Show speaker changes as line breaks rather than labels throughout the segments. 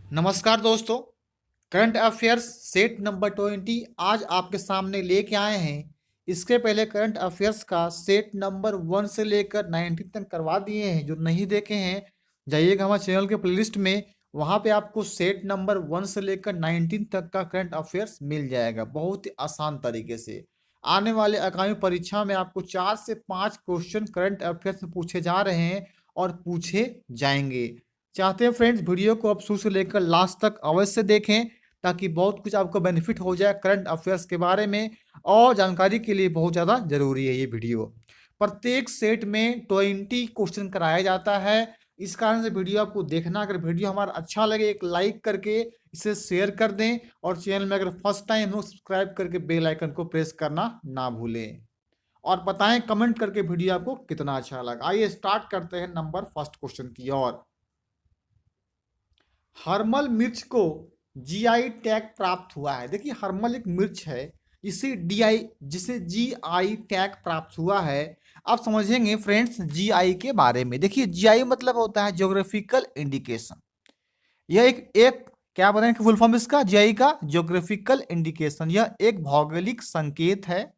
नमस्कार दोस्तों। Current affairs set number 20 आज आपके सामने लेके आए हैं। इसके पहले करंट अफेयर्स का सेट नंबर 1 से लेकर 19 तक करवा दिए हैं। जो नहीं देखे हैं जाइएगा हमारे चैनल के प्लेलिस्ट में, वहाँ पे आपको सेट नंबर 1 से लेकर 19 तक का करंट अफेयर्स मिल जाएगा बहुत ही आसान तरीके से। आने वाले आगामी परीक्षा में आपको 4 से 5 क्वेश्चन करंट अफेयर्स में पूछे जा रहे हैं और पूछे जाएंगे। चाहते हैं फ्रेंड्स वीडियो को आप शुरू से लेकर लास्ट तक अवश्य देखें, ताकि बहुत कुछ आपको बेनिफिट हो जाए करंट अफेयर्स के बारे में, और जानकारी के लिए बहुत ज़्यादा जरूरी है ये वीडियो। प्रत्येक सेट में 20 क्वेश्चन कराया जाता है। इस कारण से वीडियो आपको देखना, अगर वीडियो हमारा अच्छा लगे एक लाइक करके इसे शेयर कर दें, और चैनल में अगर फर्स्ट टाइम हो सब्सक्राइब करके बेल आइकन को प्रेस करना ना भूलें, और बताएं कमेंट करके वीडियो आपको कितना अच्छा लगा। आइए स्टार्ट करते हैं नंबर फर्स्ट क्वेश्चन की ओर। हर्मल मिर्च को जीआई टैग प्राप्त हुआ है। देखिए हर्मल एक मिर्च है जिसे जीआई टैग प्राप्त हुआ है। आप समझेंगे फ्रेंड्स जीआई के बारे में। देखिए जीआई मतलब होता है ज्योग्राफिकल इंडिकेशन। यह एक क्या बताएं फुल फॉर्म इसका, जीआई का ज्योग्राफिकल इंडिकेशन। यह एक भौगोलिक संकेत है,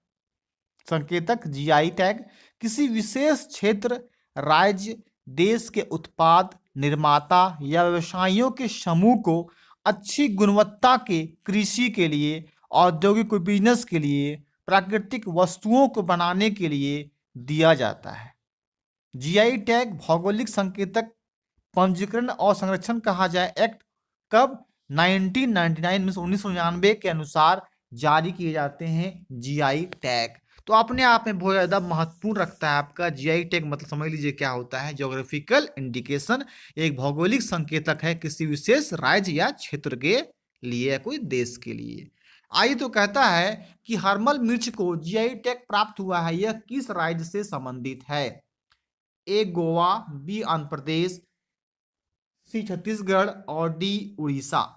संकेतक। जीआई टैग किसी विशेष क्षेत्र, राज्य, देश के उत्पाद, निर्माता या व्यवसायियों के समूह को अच्छी गुणवत्ता के कृषि के लिए, औद्योगिक बिजनेस के लिए, प्राकृतिक वस्तुओं को बनाने के लिए दिया जाता है। जीआई टैग भौगोलिक संकेतक पंजीकरण और संरक्षण कहा जाए एक्ट कब 1999 के अनुसार जारी किए जाते हैं जीआई टैग। तो अपने आप में बहुत ज़्यादा महत्वपूर्ण रखता है आपका जीआई टैग। मतलब समझ लीजिए क्या होता है, ज्योग्राफिकल इंडिकेशन एक भौगोलिक संकेतक है किसी विशेष राज्य या क्षेत्र के लिए या कोई देश के लिए। आइए तो कहता है कि हर्मल मिर्च को जीआई टैग प्राप्त हुआ है, यह किस राज्य से संबंधित है? ए गोवा, बी आंध्र प्रदेश, सी छत्तीसगढ़ और डी उड़ीसा।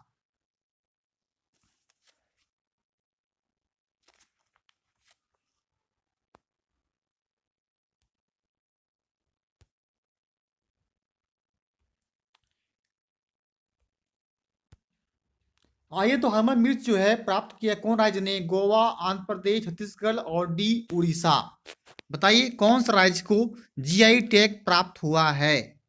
आइए तो हर्मल मिर्च जो है प्राप्त किया कौन राज्य ने? गोवा, आंध्र प्रदेश, छत्तीसगढ़ और डी उड़ीसा। बताइए कौन सा राज्य को जीआई टैग प्राप्त हुआ है?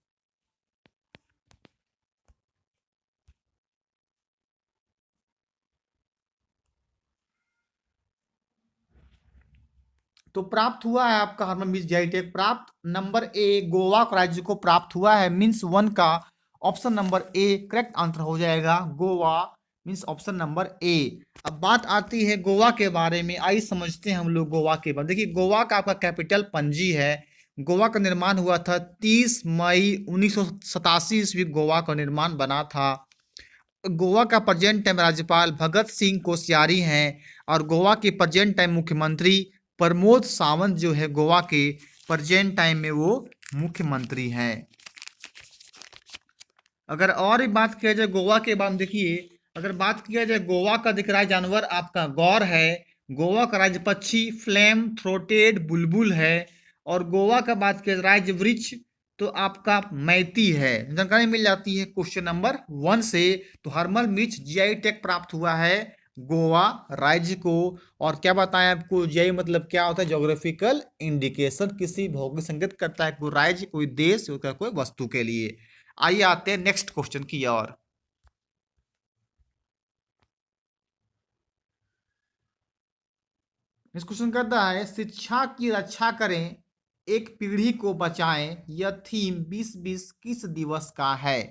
तो प्राप्त हुआ है आपका हर्मन मिर्च जीआई टैग प्राप्त। नंबर ए गोवा राज्य को प्राप्त हुआ है, मीन्स 1 का option number A correct answer हो जाएगा। Goa means option number A. अब बात आती है गोवा के बारे में। आइए समझते हैं हम लोग गोवा के बारे में। देखिए गोवा का आपका कैपिटल पणजी है। गोवा का निर्माण हुआ था 30 मई 1987 ईस्वी। गोवा का निर्माण बना था। गोवा का प्रेजेंट टाइम राज्यपाल भगत सिंह कोश्यारी हैं, और गोवा के प्रेजेंट टाइम मुख्यमंत्री प्रमोद सावंत जो है गोवा के प्रेजेंट टाइम में वो मुख्यमंत्री हैं। अगर और भी बात किया जाए गोवा के बारे में, देखिए अगर बात किया जाए गोवा का दिख रहा है जानवर आपका गौर है। गोवा का राज्य पक्षी फ्लेम थ्रोटेड बुलबुल है। और गोवा का बात किया जाए राज्य वृक्ष तो आपका मैती है। जानकारी मिल जाती है क्वेश्चन नंबर 1 से। तो हर्मल मिर्च जीआई टैग प्राप्त हुआ है गोवा राज्य को। और क्या बताएं आपको, जीआई मतलब क्या होता है? ज्योग्राफिकल इंडिकेशन, किसी भौगोलिक संकेत करता है कोई राज्य, कोई देश, कोई वस्तु के लिए। आइए आते हैं नेक्स्ट क्वेश्चन की ओर। नेक्स्ट क्वेश्चन कहता है शिक्षा की रक्षा करें एक पीढ़ी को बचाएं, यह थीम 2020 किस दिवस का है?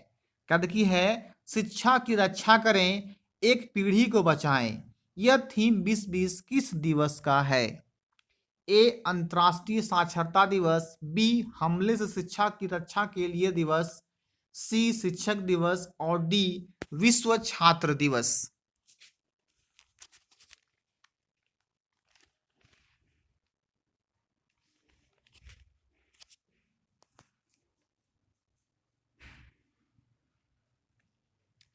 क्या देखिए है, शिक्षा की रक्षा करें एक पीढ़ी को बचाएं, यह थीम 2020 किस दिवस का है? ए अंतर्राष्ट्रीय साक्षरता दिवस, बी हमले से शिक्षा की रक्षा के लिए दिवस, सी शिक्षक दिवस और डी विश्व छात्र दिवस।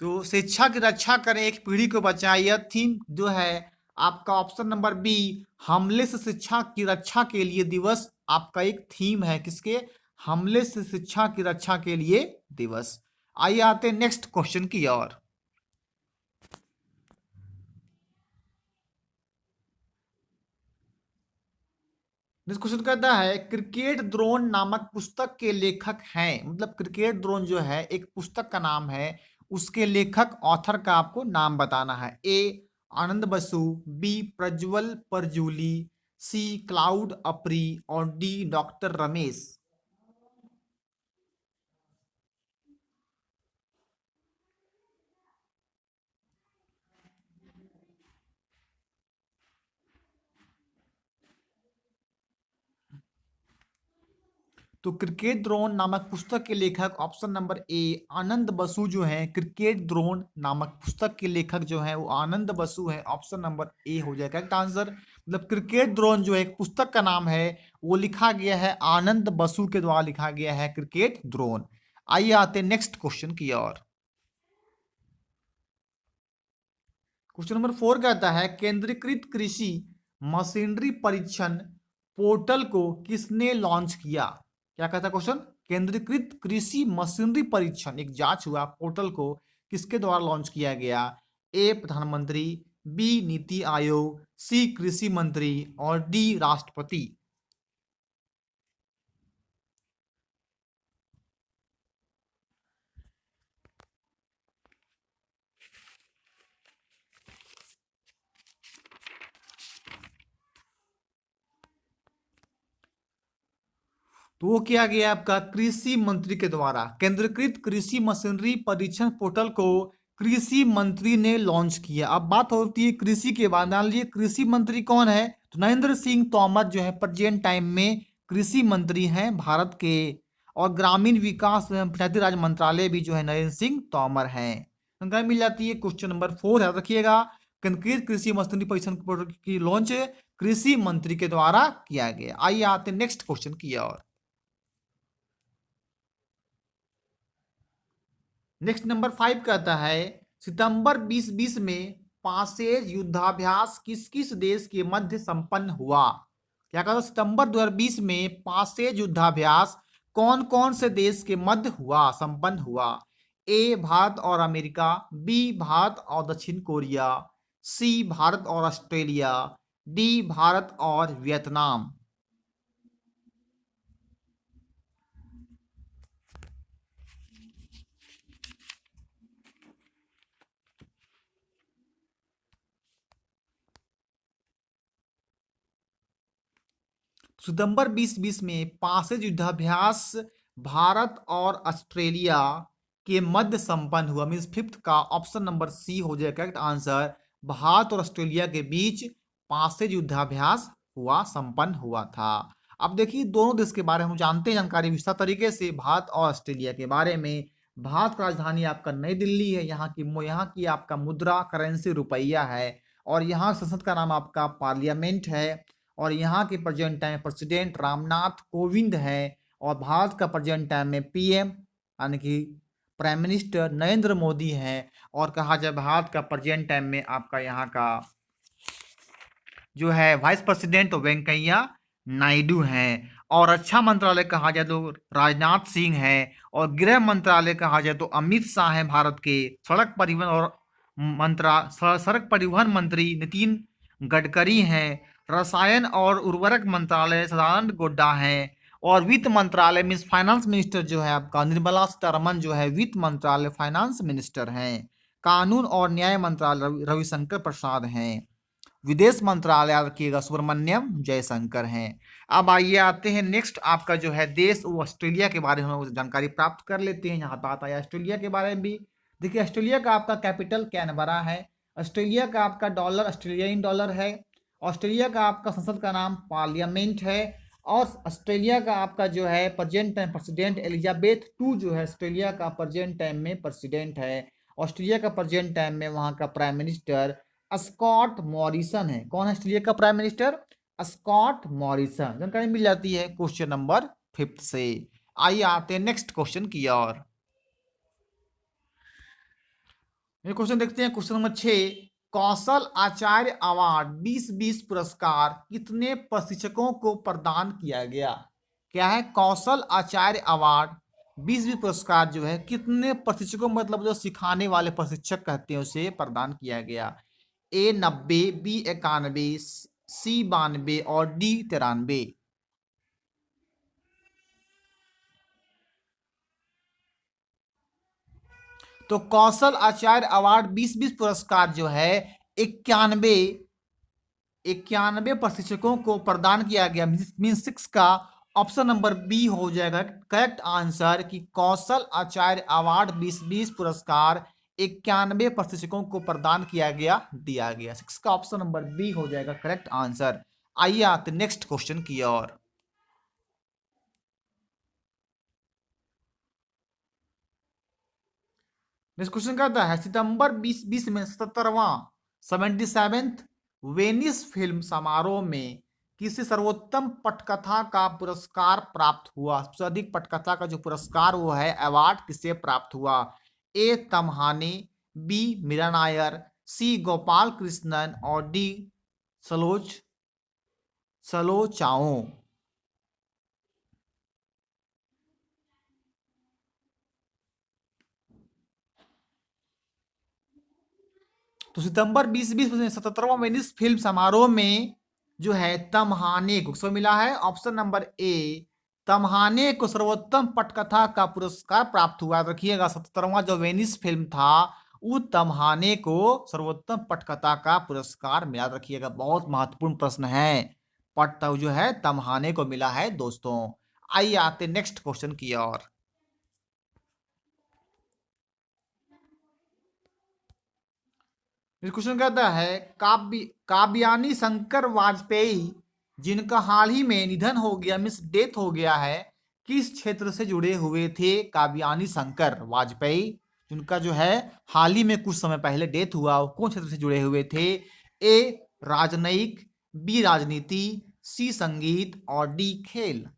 तो शिक्षा की रक्षा करें एक पीढ़ी को बचाएं, यह थीम जो है आपका ऑप्शन नंबर बी हमले से शिक्षा की रक्षा के लिए दिवस आपका एक थीम है। किसके? हमले से शिक्षा की रक्षा के लिए दिवस। आइए आते हैं नेक्स्ट क्वेश्चन की ओर। नेक्स्ट क्वेश्चन कहता है क्रिकेट द्रोण नामक पुस्तक के लेखक हैं, मतलब क्रिकेट द्रोण जो है एक पुस्तक का नाम है, उसके लेखक ऑथर का आपको नाम बताना है। ए आनंद बसु, बी प्रज्वल परजूली, सी क्लाउड अपरी और डी डॉक्टर रमेश। तो क्रिकेट द्रोण नामक पुस्तक के लेखक ऑप्शन नंबर ए आनंद बसु जो है, क्रिकेट द्रोण नामक पुस्तक के लेखक जो है वो आनंद बसु है। ऑप्शन नंबर ए हो जाएगा करेक्ट आंसर। मतलब क्रिकेट द्रोण जो है एक पुस्तक का नाम है, वो लिखा गया है आनंद बसु के द्वारा लिखा गया है क्रिकेट द्रोण। आइए आते नेक्स्ट क्वेश्चन की ओर। क्वेश्चन नंबर 4 कहता है केंद्रीकृत कृषि मशीनरी परीक्षण पोर्टल को किसने लॉन्च किया। क्या कहता है क्वेश्चन, केंद्रीकृत कृषि मशीनरी परीक्षण एक जांच हुआ पोर्टल को किसके द्वारा लॉन्च किया गया। ए प्रधानमंत्री, बी नीति आयोग, सी कृषि मंत्री और डी राष्ट्रपति। तो वो किया गया आपका कृषि मंत्री के द्वारा। केंद्रीकृत कृषि मशीनरी परीक्षण पोर्टल को कृषि मंत्री ने लॉन्च किया। अब बात होती है कृषि के बाद, मान लीजिए कृषि मंत्री कौन है, तो नरेंद्र सिंह तोमर जो है प्रेजेंट टाइम में कृषि मंत्री हैं भारत के। और ग्रामीण विकास एवं पंचायती राज मंत्रालय भी जो है नरेंद्र सिंह तोमर हैं। जानकारी मिल जाती है। क्वेश्चन नंबर 4 याद रखिएगा, केंद्रीकृत कृषि मशीनरी परीक्षण पोर्टल की लॉन्च कृषि मंत्री के द्वारा किया गया। आइए आते नेक्स्ट क्वेश्चन की ओर। नेक्स्ट नंबर 5 कहता है सितंबर 2020 में पासेज युद्धाभ्यास किस किस देश के मध्य संपन्न हुआ। क्या कहता है, सितंबर 2020 में पासेज युद्धाभ्यास कौन कौन से देश के मध्य हुआ, संपन्न हुआ। ए भारत और अमेरिका, बी भारत और दक्षिण कोरिया, सी भारत और ऑस्ट्रेलिया, डी भारत और वियतनाम। सितंबर 2020 में पासेज युद्धाभ्यास भारत और ऑस्ट्रेलिया के मध्य संपन्न हुआ। मीन्स फिफ्थ का ऑप्शन नंबर सी हो जाएगा करेक्ट आंसर। भारत और ऑस्ट्रेलिया के बीच पासेज युद्धाभ्यास हुआ, संपन्न हुआ था। अब देखिए दोनों देश के बारे में हम जानते हैं जानकारी विस्तार तरीके से भारत और ऑस्ट्रेलिया के बारे में। भारत का राजधानी आपका नई दिल्ली है, यहाँ की आपका मुद्रा करेंसी रुपया है, और यहाँ संसद का नाम आपका पार्लियामेंट है, और यहाँ के present time president Ramnath Kovind है, और भारत का प्रेजेंट टाइम में पीएम यानी कि प्राइम मिनिस्टर नरेंद्र मोदी है। और कहा जाए भारत का प्रेजेंट टाइम में आपका यहाँ का जो है वाइस प्रेसिडेंट वेंकैया नायडू हैं। और रक्षा मंत्रालय कहा जाए तो राजनाथ सिंह है, और गृह मंत्रालय कहा जाए तो अमित शाह है भारत के। सड़क परिवहन मंत्री नितिन गडकरी हैं। रसायन और उर्वरक मंत्रालय सदानंद गौडा है। और वित्त मंत्रालय मीन्स फाइनेंस मिनिस्टर जो है आपका निर्मला सीतारमन जो है वित्त मंत्रालय फाइनेंस मिनिस्टर हैं। कानून और न्याय मंत्रालय रविशंकर प्रसाद हैं। विदेश मंत्रालय याद रखिएगा सुब्रमण्यम जयशंकर हैं। अब आइए आते हैं नेक्स्ट आपका जो है देश वो ऑस्ट्रेलिया के बारे में हम जानकारी प्राप्त कर लेते हैं। यहाँ बात आया ऑस्ट्रेलिया के बारे में भी। देखिए ऑस्ट्रेलिया का आपका कैपिटल कैनबरा है। ऑस्ट्रेलिया का आपका डॉलर ऑस्ट्रेलियाई डॉलर है। ऑस्ट्रेलिया का आपका संसद का नाम पार्लियामेंट है। और ऑस्ट्रेलिया का आपका जो है present time president Elizabeth two जो है ऑस्ट्रेलिया का प्रेजेंट टाइम में प्रेसिडेंट है। ऑस्ट्रेलिया का प्रेजेंट टाइम में वहाँ का प्राइम मिनिस्टर स्कॉट मॉरिसन है। कौन है ऑस्ट्रेलिया का प्राइम मिनिस्टर, स्कॉट मॉरिसन। जानकारी मिल जाती है क्वेश्चन नंबर 5 से। आइए आते हैं नेक्स्ट क्वेश्चन की ओर। ये क्वेश्चन देखते हैं क्वेश्चन नंबर 6, कौशल आचार्य अवार्ड 2020 पुरस्कार कितने प्रशिक्षकों को प्रदान किया गया। क्या है, कौशल आचार्य अवार्ड 2020 पुरस्कार जो है कितने प्रशिक्षकों मतलब जो सिखाने वाले प्रशिक्षक कहते हैं उसे प्रदान किया गया। ए 90, बी 91, सी 92 और डी 93। तो कौशल आचार्य अवार्ड 2020 पुरस्कार जो है 91 91 प्रशिक्षकों को प्रदान किया गया। मीन 6 का ऑप्शन नंबर बी हो जाएगा करेक्ट आंसर कि कौशल आचार्य अवार्ड 2020 पुरस्कार 91 प्रशिक्षकों को प्रदान किया गया, दिया गया। 6 का ऑप्शन नंबर बी हो जाएगा करेक्ट आंसर। आइए आते नेक्स्ट क्वेश्चन की ओर। नेक्स्ट क्वेश्चन कहता है सितंबर 2020 में 77वां वेनिस फिल्म समारोह में किसे सर्वोत्तम पटकथा का पुरस्कार प्राप्त हुआ। सबसे अधिक पटकथा का जो पुरस्कार वो है अवार्ड किसे प्राप्त हुआ। ए तम्हाने, बी मीरा नायर, सी गोपाल कृष्णन और डी सलोचाओ। तो सितंबर 2020 में 77वां वेनिस फिल्म समारोह में जो है तम्हाने को मिला है ऑप्शन नंबर ए, तम्हाने को सर्वोत्तम पटकथा का पुरस्कार प्राप्त हुआ। रखिएगा 77वां जो वेनिस फिल्म था वो तम्हाने को सर्वोत्तम पटकथा का पुरस्कार मिला। रखिएगा बहुत महत्वपूर्ण प्रश्न है। पट जो है तम्हाने को मिला है दोस्तों। आइए आते नेक्स्ट क्वेश्चन की ओर। इस क्वेश्चन कहता है काव्यानी शंकर वाजपेयी जिनका हाल ही में निधन हो गया, मिस डेथ हो गया है, किस क्षेत्र से जुड़े हुए थे काव्यानी शंकर वाजपेयी जिनका जो है हाल ही में कुछ समय पहले डेथ हुआ, वो कौन क्षेत्र से जुड़े हुए थे। ए राजनयिक, बी राजनीति, सी संगीत और डी खेल।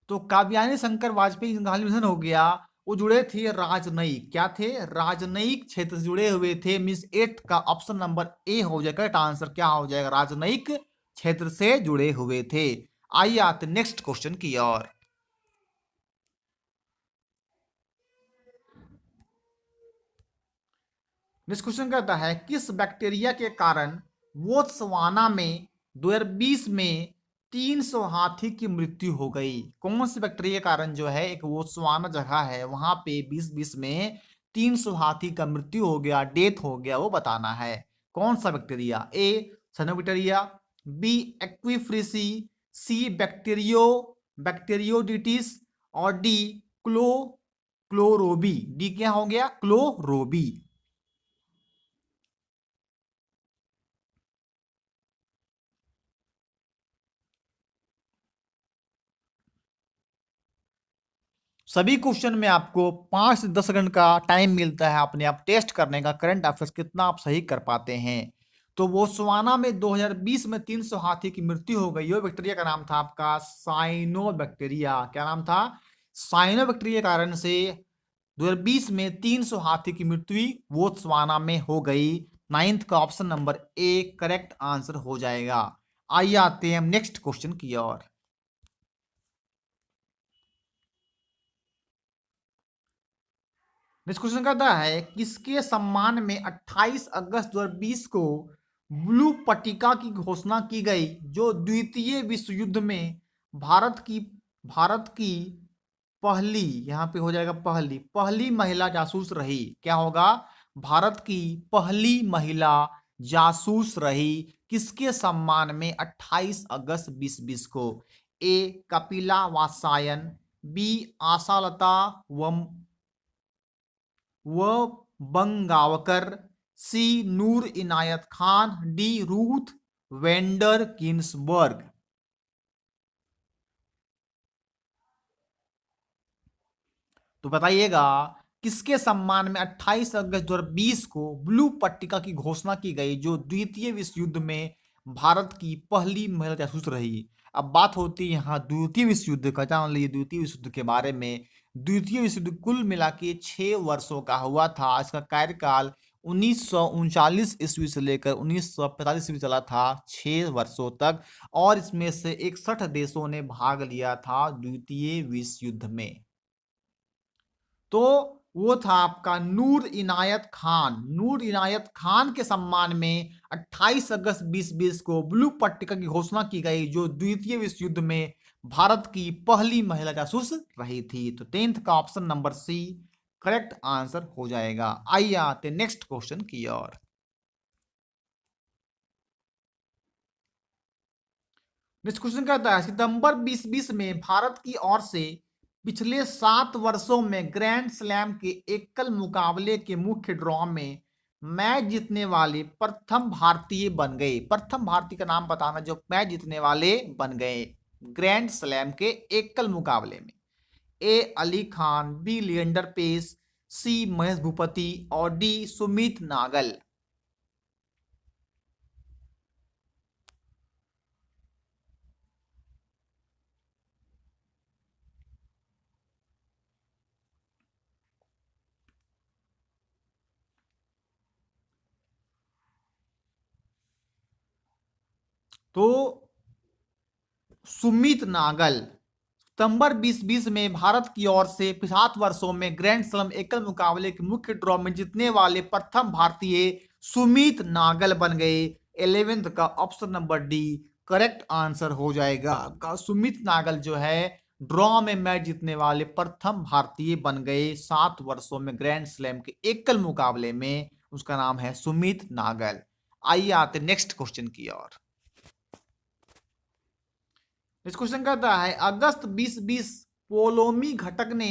तो काव्यानी शंकर वाजपेयी जिनका हाल ही में निधन हो गया वो जुड़े थे राजनयिक, क्या थे, राजनयिक क्षेत्र से जुड़े हुए थे। मीन्स 8 का ऑप्शन नंबर ए हो जाएगा करेक्ट आंसर। क्या हो जाएगा, राजनयिक क्षेत्र से जुड़े हुए थे। आइए आते नेक्स्ट क्वेश्चन की ओर। नेक्स्ट क्वेश्चन कहता है किस बैक्टीरिया के कारण बोत्सवाना में 2020 में 300 हाथी की मृत्यु हो गई। कौन सी बैक्टीरिया के कारण जो है एक बोत्सवाना जगह है वहां पे 2020 में 300 हाथी का मृत्यु हो गया, डेथ हो गया, वो बताना है। कौन सा बैक्टीरिया। ए साइनोबैक्टीरिया, बी एक्विफ्रीसी, सी बैक्टीरियोडिटिस और डी क्लोरोबी। डी क्या हो गया, क्लोरोबी। सभी क्वेश्चन में आपको 5 से 10 सेकंड का टाइम मिलता है अपने आप टेस्ट करने का, करंट अफेयर्स कितना आप सही कर पाते हैं। तो बोत्सवाना में 2020 में 300 हाथी की मृत्यु हो गई। वो बैक्टीरिया का नाम था आपका साइनोबैक्टीरिया। क्या नाम था, साइनोबैक्टीरिया के कारण से 2020 में 300 हाथी की मृत्यु बोत्सवाना में हो गई। 9th का option number A correct answer हो जाएगा। आइए आते हैं हम नेक्स्ट क्वेश्चन की ओर। नेक्स्ट क्वेश्चन कहता है किसके सम्मान में 28 अगस्त 2020 को ब्लू पट्टिका की घोषणा की गई जो द्वितीय विश्व युद्ध में भारत की पहली, यहां पे हो जाएगा पहली पहली महिला जासूस रही। क्या होगा, भारत की पहली महिला जासूस रही। किसके सम्मान में 28 अगस्त 2020 को। ए कपिला वात्स्यायन, बी आशालता व बंगावकर, सी नूर Inayat Khan, D Ruth vendor किन्सबर्ग। तो बताइएगा किसके सम्मान में 28 अगस्त 2020 को ब्लू पट्टिका की घोषणा की गई जो द्वितीय विश्व युद्ध में भारत की पहली महिला जासूस रही। अब बात होती है यहाँ द्वितीय विश्व युद्ध का, जान लीजिए द्वितीय विश्व युद्ध के बारे में। द्वितीय विश्व युद्ध कुल मिला के 6 वर्षों का हुआ था। इसका कार्यकाल 1939 ईस्वी से लेकर 1945 ईस्वी चला था, 6 वर्षों तक। और इसमें से 61 देशों ने भाग लिया था द्वितीय विश्व युद्ध में। तो वो था आपका नूर इनायत खान। नूर इनायत खान के सम्मान में 28 अगस्त 2020 को ब्लू पट्टिका की घोषणा की गई, जो द्वितीय विश्व युद्ध में भारत की पहली महिला जासूस रही थी। तो 10th का option number C correct answer हो जाएगा। आइए आते नेक्स्ट क्वेश्चन की ओर। नेक्स्ट क्वेश्चन कहता है, सितंबर 2020 में भारत की ओर से पिछले 7 वर्षों में ग्रैंड स्लैम के एकल मुकाबले के मुख्य ड्रॉ में मैच जीतने वाले प्रथम भारतीय बन गए। प्रथम भारतीय का नाम बताना जो मैच जीतने वाले बन गए ग्रैंड स्लैम के एकल मुकाबले में। ए अली खान, बी लिएंडर पेस, सी महेश भूपति और डी सुमित नागल। तो सुमित नागल सितंबर 2020 में भारत की ओर से 7 वर्षों में ग्रैंड स्लैम एकल मुकाबले के मुख्य ड्रॉ में जीतने वाले प्रथम भारतीय सुमित नागल बन गए। 11th का option number D correct answer हो जाएगा। का सुमित नागल जो है ड्रॉ में मैच जीतने वाले प्रथम भारतीय बन गए 7 वर्षों में ग्रैंड स्लैम के एकल मुकाबले में। उसका नाम है सुमित नागल। आइए आते नेक्स्ट क्वेश्चन की ओर। इस क्वेश्चन कहता है, अगस्त 2020 पोलोमी घटक ने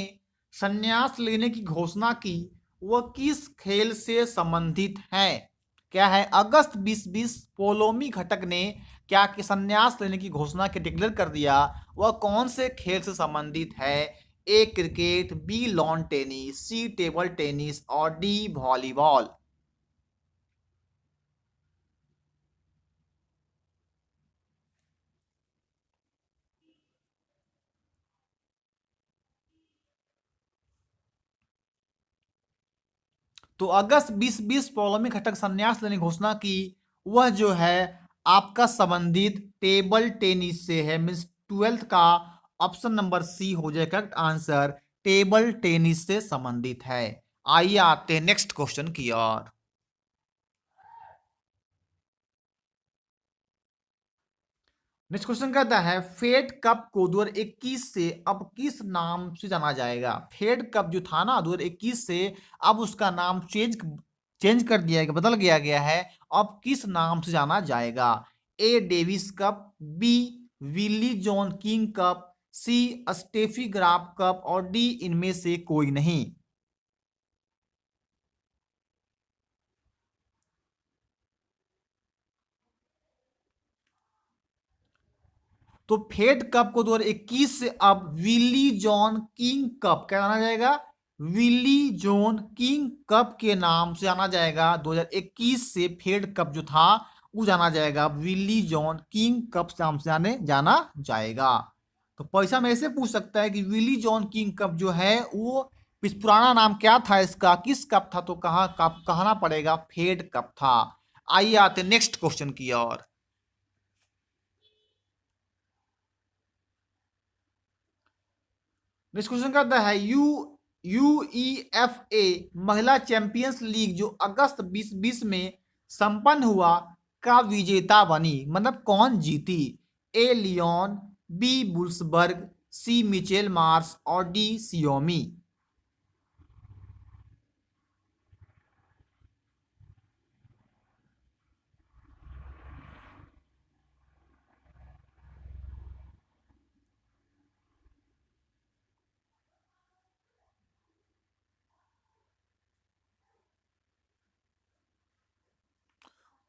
संन्यास लेने की घोषणा की, वह किस खेल से संबंधित है? क्या है? अगस्त 2020 पोलोमी घटक ने क्या कि संन्यास लेने की घोषणा के डिक्लेयर कर दिया, वह कौन से खेल से संबंधित है? ए क्रिकेट, बी लॉन टेनिस, सी टेबल टेनिस और डी वॉलीबॉल। तो अगस्त 2020 पोलोमी घटक संन्यास लेने की घोषणा की, वह जो है आपका संबंधित टेबल टेनिस से है। मीन्स 12th का ऑप्शन नंबर सी हो जाए करेक्ट आंसर, टेबल टेनिस से संबंधित है। आइए आते हैं नेक्स्ट क्वेश्चन की ओर। नेक्स्ट क्वेश्चन कहता है, फेड कप को 2021 से अब किस नाम से जाना जाएगा? फेड कप जो था ना 2021 से, अब उसका नाम चेंज चेंज कर दिया गया, बदल गया गया है। अब किस नाम से जाना जाएगा? A Davis Cup, B Willie John King Cup, C Steffi Graf Cup और डी इनमें से कोई नहीं। तो फेड कप को 2021 से अब विली जॉन किंग कप क्या जाना जाएगा? विली जॉन किंग कप के नाम से जाना जाएगा। 2021 से फेड कप जो था वो जाना जाएगा विली जॉन किंग कप नाम से जाना जाएगा। तो पैसा में ऐसे पूछ सकता है कि विली जॉन किंग कप जो है वो पुराना नाम क्या था इसका, किस कप था? तो कहा कप कहना पड़ेगा फेड कप था। आइए आते नेक्स्ट क्वेश्चन की ओर। नेक्स्ट क्वेश्चन कहता है, यूईएफए महिला चैंपियंस लीग जो अगस्त 2020 में संपन्न हुआ का विजेता बनी, मतलब कौन जीती? ए लियोन, बी बुल्सबर्ग, सी मिचेल मार्स और डी सियोमी।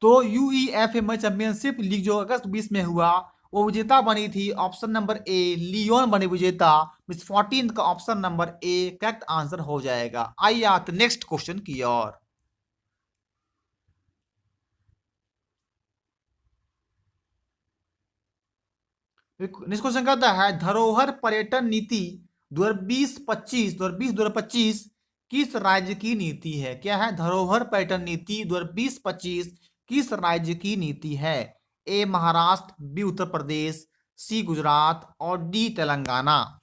तो यूईएफए महिला चैंपियनशिप लीग जो अगस्त 20 में हुआ वो विजेता बनी थी ऑप्शन नंबर ए लियोन बनी विजेता। मिस 14 का option number A correct answer हो जाएगा। आइए आते नेक्स्ट क्वेश्चन की ओर। नेक्स्ट क्वेश्चन कहता है, धरोहर पर्यटन नीति 2020-25 2020-2025 किस राज्य की नीति है? क्या है? धरोहर पर्यटन नीति 2020-25 किस राज्य की नीति है? ए महाराष्ट्र, बी उत्तर प्रदेश, सी गुजरात और डी तेलंगाना।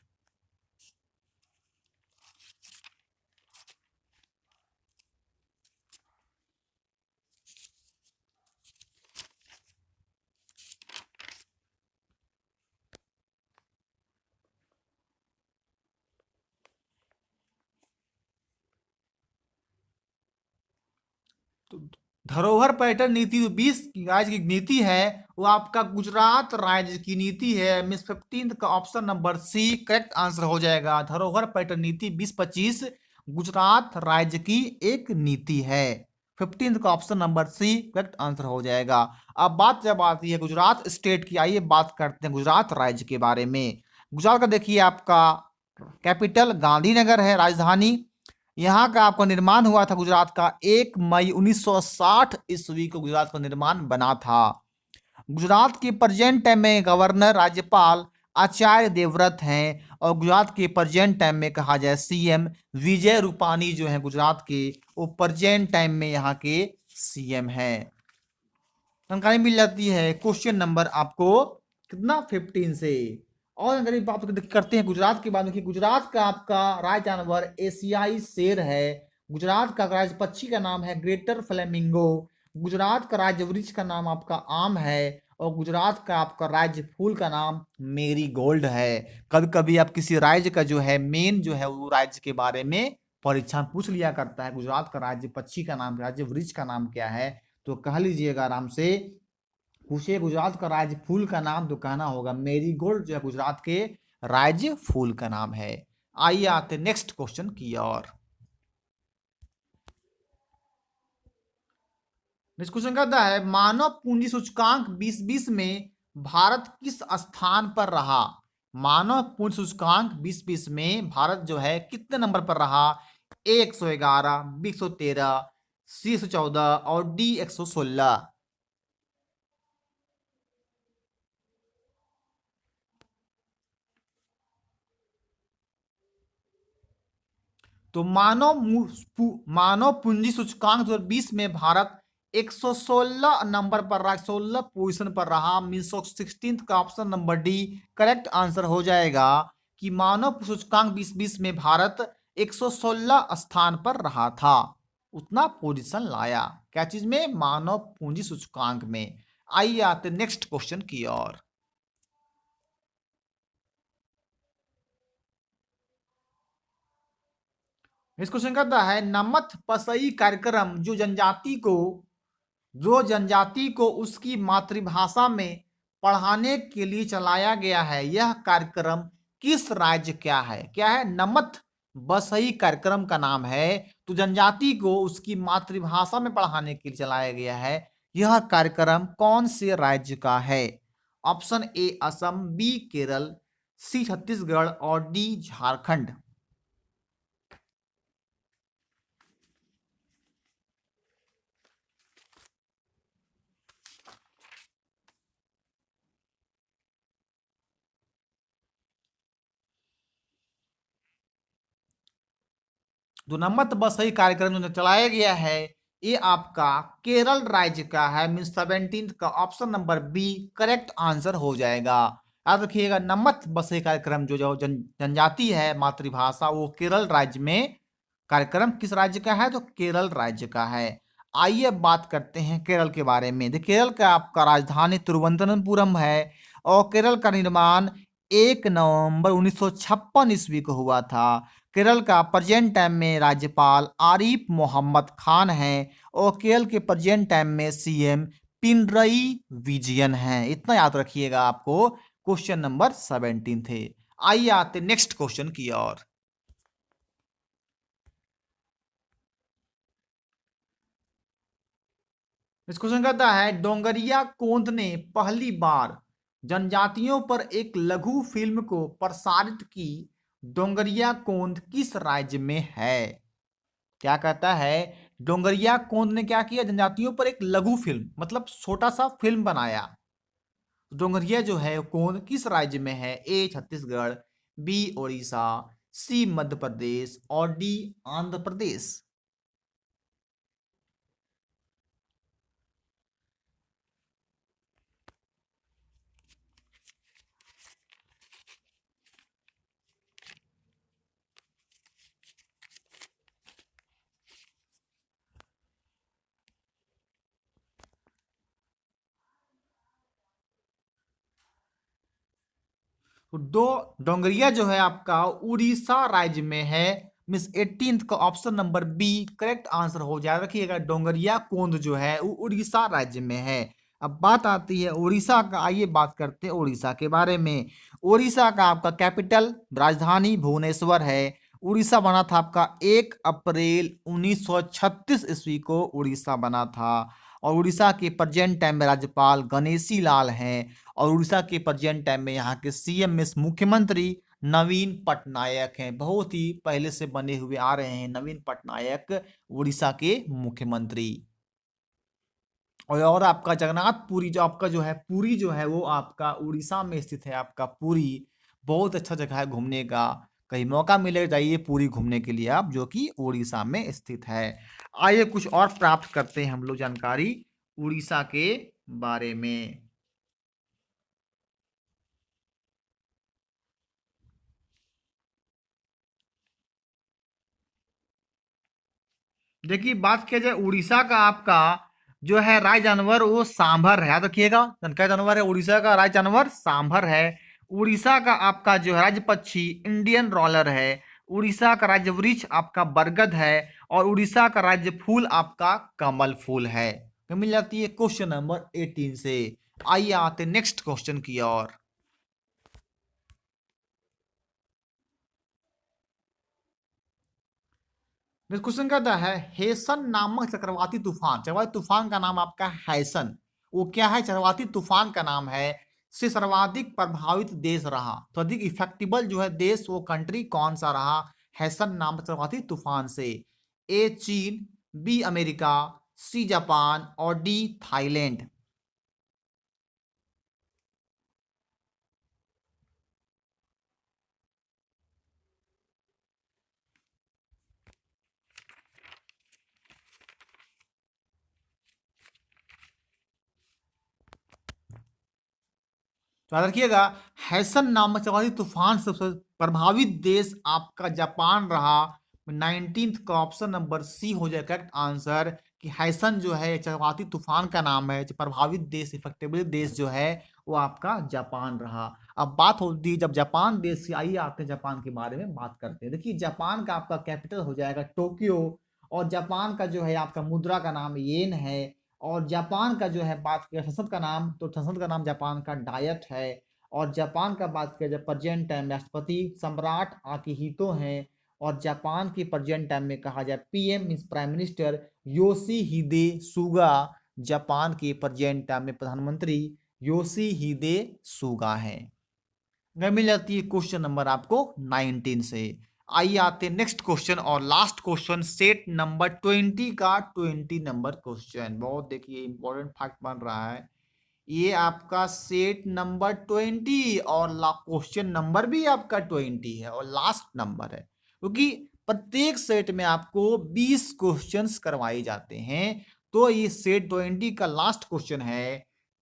तो धरोहर पर्यटन नीति जो 20 राज्य की नीति है वो आपका गुजरात राज्य की नीति है। मिस 15 का option number C correct answer हो जाएगा। धरोहर पर्यटन नीति 2025 गुजरात राज्य की एक नीति है। 15 का option number C correct answer हो जाएगा। अब बात जब आती है गुजरात स्टेट की, आइए बात करते हैं गुजरात राज्य के बारे में। गुजरात का देखिए आपका कैपिटल गांधीनगर है राजधानी। यहाँ का आपका निर्माण हुआ था गुजरात का 1 मई 1960 ईस्वी को गुजरात का निर्माण बना था। गुजरात के प्रेजेंट टाइम में गवर्नर राज्यपाल आचार्य देवव्रत हैं और गुजरात के प्रेजेंट टाइम में कहा जाए सीएम विजय रूपानी जो है गुजरात के, वो प्रेजेंट टाइम में यहाँ के सीएम है। जानकारी मिल जाती है क्वेश्चन नंबर आपको कितना 15 से। और अगर बात करते हैं गुजरात के बारे में, गुजरात का आपका राज जानवर एशियाई शेर है। गुजरात का राज्य पक्षी का नाम है ग्रेटर फ्लेमिंगो। गुजरात का राज्य वृक्ष का नाम आपका आम है। और गुजरात का आपका राज्य फूल का नाम मेरी गोल्ड है। कभी कभी आप किसी राज्य का जो है मेन जो है वो राज्य के बारे में परीक्षा पूछ लिया करता है, गुजरात का राज्य पक्षी का नाम, राज्य वृक्ष का नाम क्या है, तो कह लीजिएगा आराम से। पूछिए गुजरात का राज्य फूल का नाम, तो कहना होगा मेरीगोल्ड जो है गुजरात के राज्य फूल का नाम है। आइए आते नेक्स्ट क्वेश्चन की ओर। नेक्स्ट क्वेश्चन कहता है मानव पूंजी सूचकांक 2020 में भारत किस स्थान पर रहा। मानव पूंजी सूचकांक 2020 में भारत जो है कितने नंबर पर रहा। ए 111, बी 113, सी 114 और डी 116। तो मानव पूंजी सूचकांक 2020 में भारत 116 नंबर पर रहा, 16 पोजीशन पर रहा। मीन 16 का option number D correct answer हो जाएगा कि मानव सूचकांक 2020 में भारत 116 स्थान पर रहा था, उतना पोजीशन लाया। क्या चीज में, मानव पूंजी सूचकांक में। आइए आते नेक्स्ट क्वेश्चन की ओर। इस क्वेश्चन कहता है नमथ पसई कार्यक्रम जो जनजाति को उसकी मातृभाषा में पढ़ाने के लिए चलाया गया है, यह कार्यक्रम किस राज्य क्या है। क्या है, नमथ बसई कार्यक्रम का नाम है। तो जनजाति को उसकी मातृभाषा में पढ़ाने के लिए चलाया गया है, यह कार्यक्रम कौन से राज्य का है। Option A Assam, B Kerala, C Chhattisgarh और डी झारखंड। जो नमत बसई कार्यक्रम जो चलाया गया है ये आपका केरल राज्य का है। मीन 17 का option number B correct answer हो जाएगा। याद रखिएगा नमत बसई कार्यक्रम जो जनजाति है मातृभाषा, वो केरल राज्य में कार्यक्रम किस राज्य का है, तो केरल राज्य का है। आइए अब बात करते हैं केरल के बारे में। देखिए केरल का आपका राजधानी तिरुवनंतपुरम है और केरल का निर्माण 1 नवंबर 1956 ईस्वी को हुआ था। केरल का प्रेजेंट टाइम में राज्यपाल आरिफ मोहम्मद खान है और केरल के प्रेजेंट टाइम में सीएम पिनरई विजयन है। इतना याद रखिएगा आपको। क्वेश्चन नंबर 17 थे। आइए आते नेक्स्ट क्वेश्चन की ओर। इस क्वेश्चन कहता है डोंगरिया कोंद ने पहली बार जनजातियों पर एक लघु फिल्म को प्रसारित की। डोंगरिया कोंद किस राज्य में है। क्या कहता है, डोंगरिया कोंद ने क्या किया, जनजातियों पर एक लघु फिल्म मतलब छोटा सा फिल्म बनाया। डोंगरिया जो है कोंद किस राज्य में है। ए छत्तीसगढ़, बी ओडिशा, सी मध्य प्रदेश और डी आंध्र प्रदेश। तो डोंगरिया जो है आपका उड़ीसा राज्य में है। मीन्स 18 का option number B correct answer हो जाए। रखिएगा डोंगरिया कोंद जो है वो उड़ीसा राज्य में है। अब बात आती है उड़ीसा का, आइए बात करते हैं उड़ीसा के बारे में। उड़ीसा का आपका कैपिटल राजधानी भुवनेश्वर है। उड़ीसा बना था आपका 1 अप्रैल 1936 ईस्वी को उड़ीसा बना था। और उड़ीसा के प्रेजेंट टाइम में राज्यपाल गणेशी लाल हैं। और उड़ीसा के प्रेजेंट टाइम में यहाँ के सीएम मिस मुख्यमंत्री नवीन पटनायक हैं। बहुत ही पहले से बने हुए आ रहे हैं नवीन पटनायक उड़ीसा के मुख्यमंत्री। और आपका जगन्नाथपुरी जो आपका जो है पुरी जो है वो आपका उड़ीसा में स्थित है। आपका पुरी बहुत अच्छा जगह है घूमने का। कहीं मौका मिले जाइए पुरी घूमने के लिए आप, जो कि उड़ीसा में स्थित है। आइए कुछ और प्राप्त करते हैं हम लोग जानकारी उड़ीसा के बारे में। देखिए बात किया जाए उड़ीसा का, आपका जो है राय जानवर वो सांभर है। याद रखिएगा क्या जानवर है उड़ीसा का? राय जानवर सांभर है। उड़ीसा का आपका जो है राज्य पक्षी इंडियन रॉलर है। उड़ीसा का राज्य वृक्ष आपका बरगद है। और उड़ीसा का राज्य फूल आपका कमल फूल है। तो मिल जाती है क्वेश्चन नंबर 18 से। आइए आते नेक्स्ट क्वेश्चन की ओर। नेक्स्ट क्वेश्चन कहता है हेसन नामक चक्रवाती तूफान, चक्रवाती तूफान का नाम आपका हैसन, वो क्या है? चक्रवाती तूफान का नाम है। से सर्वाधिक प्रभावित देश रहा, तो अधिक इफेक्टिबल जो है देश वो कंट्री कौन सा रहा हैसन नामक चक्रवाती तूफान से? ए चीन, बी अमेरिका, सी जापान और डी थाईलैंड। तो याद रखिएगा हैसन नामक चक्रवाती तूफान से सबसे प्रभावित देश आपका जापान रहा। 19th का ऑप्शन नंबर सी हो जाए करेक्ट आंसर, कि हैसन जो है चक्रवाती तूफान का नाम है। जो प्रभावित देश इफेक्टेबल देश जो है वो आपका जापान रहा। अब बात होती है जब जापान देश की, आइए आते हैं जापान के बारे में बात करते हैं। देखिए जापान का आपका कैपिटल हो जाएगा टोक्यो। और जापान का जो है आपका मुद्रा का नाम येन है। और जापान का जो है बात किया संसद का नाम, तो संसद का नाम जापान का डायट है। और जापान का बात किया जाए प्रेजेंट टाइम राष्ट्रपति सम्राट आकिहितो हैं। और जापान की प्रेजेंट टाइम में कहा जाए PM means prime minister Yoshihide Suga. Japan के प्रेजेंट टाइम में प्रधानमंत्री योशिहिदे सुगा हैं। मिल जाती है क्वेश्चन नंबर आपको 19 से। आइए आते हैं नेक्स्ट क्वेश्चन और लास्ट क्वेश्चन सेट नंबर 20 का 20 नंबर क्वेश्चन। बहुत देखिए इंपॉर्टेंट फैक्ट बन रहा है ये आपका सेट नंबर 20 और क्वेश्चन नंबर भी आपका 20 है और लास्ट नंबर है, क्योंकि प्रत्येक सेट में आपको 20 क्वेश्चंस करवाए जाते हैं। तो ये सेट 20 का लास्ट क्वेश्चन है।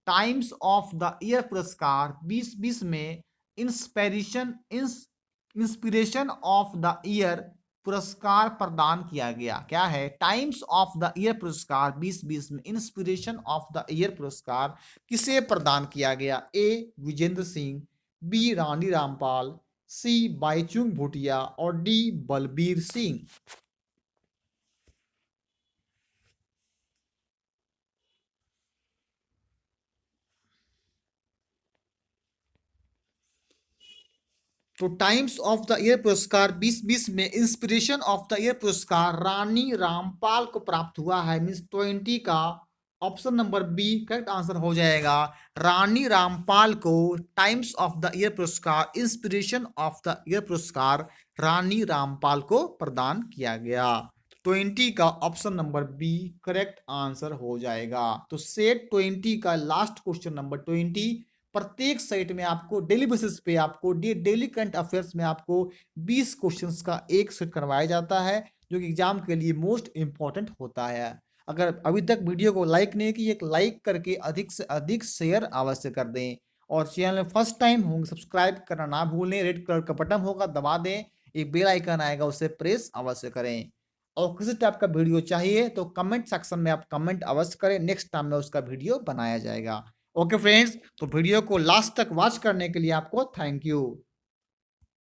टाइम्स ऑफ द ईयर पुरस्कार 2020 में inspiration inspiration of the year पुरस्कार प्रदान किया गया। क्या है? टाइम्स ऑफ द ईयर पुरस्कार 2020 में इंस्पिरेशन ऑफ द ईयर पुरस्कार किसे प्रदान किया गया? ए विजेंद्र सिंह, बी रानी रामपाल, सी बाईचुंग भूटिया और डी बलबीर सिंह। तो टाइम्स ऑफ द ईयर पुरस्कार 2020 में इंस्पिरेशन ऑफ द ईयर पुरस्कार रानी रामपाल को प्राप्त हुआ है। मीन्स 20 का option number B correct answer हो जाएगा। रानी रामपाल को टाइम्स ऑफ द ईयर पुरस्कार इंस्पिरेशन ऑफ द ईयर पुरस्कार रानी रामपाल को प्रदान किया गया। 20 का option number B correct answer हो जाएगा। तो सेट 20 का लास्ट क्वेश्चन नंबर 20 प्रत्येक साइट में आपको डेली बेसिस पे आपको डेली करंट अफेयर्स में आपको 20 क्वेश्चंस का एक सेट करवाया जाता है, जो कि एग्जाम के लिए मोस्ट इंपॉर्टेंट होता है। अगर अभी तक वीडियो को लाइक नहीं की, एक लाइक करके अधिक से अधिक शेयर अवश्य कर दें। और चैनल में फर्स्ट टाइम होंगे सब्सक्राइब करना ना भूलें। रेड कलर का बटन होगा दबा दें, एक बेल आइकन आएगा उसे प्रेस अवश्य करें। और किसी टाइप का वीडियो चाहिए तो कमेंट सेक्शन में आप कमेंट अवश्य करें, नेक्स्ट टाइम में उसका वीडियो बनाया जाएगा। ओके फ्रेंड्स, तो वीडियो को लास्ट तक वॉच करने के लिए आपको थैंक यू।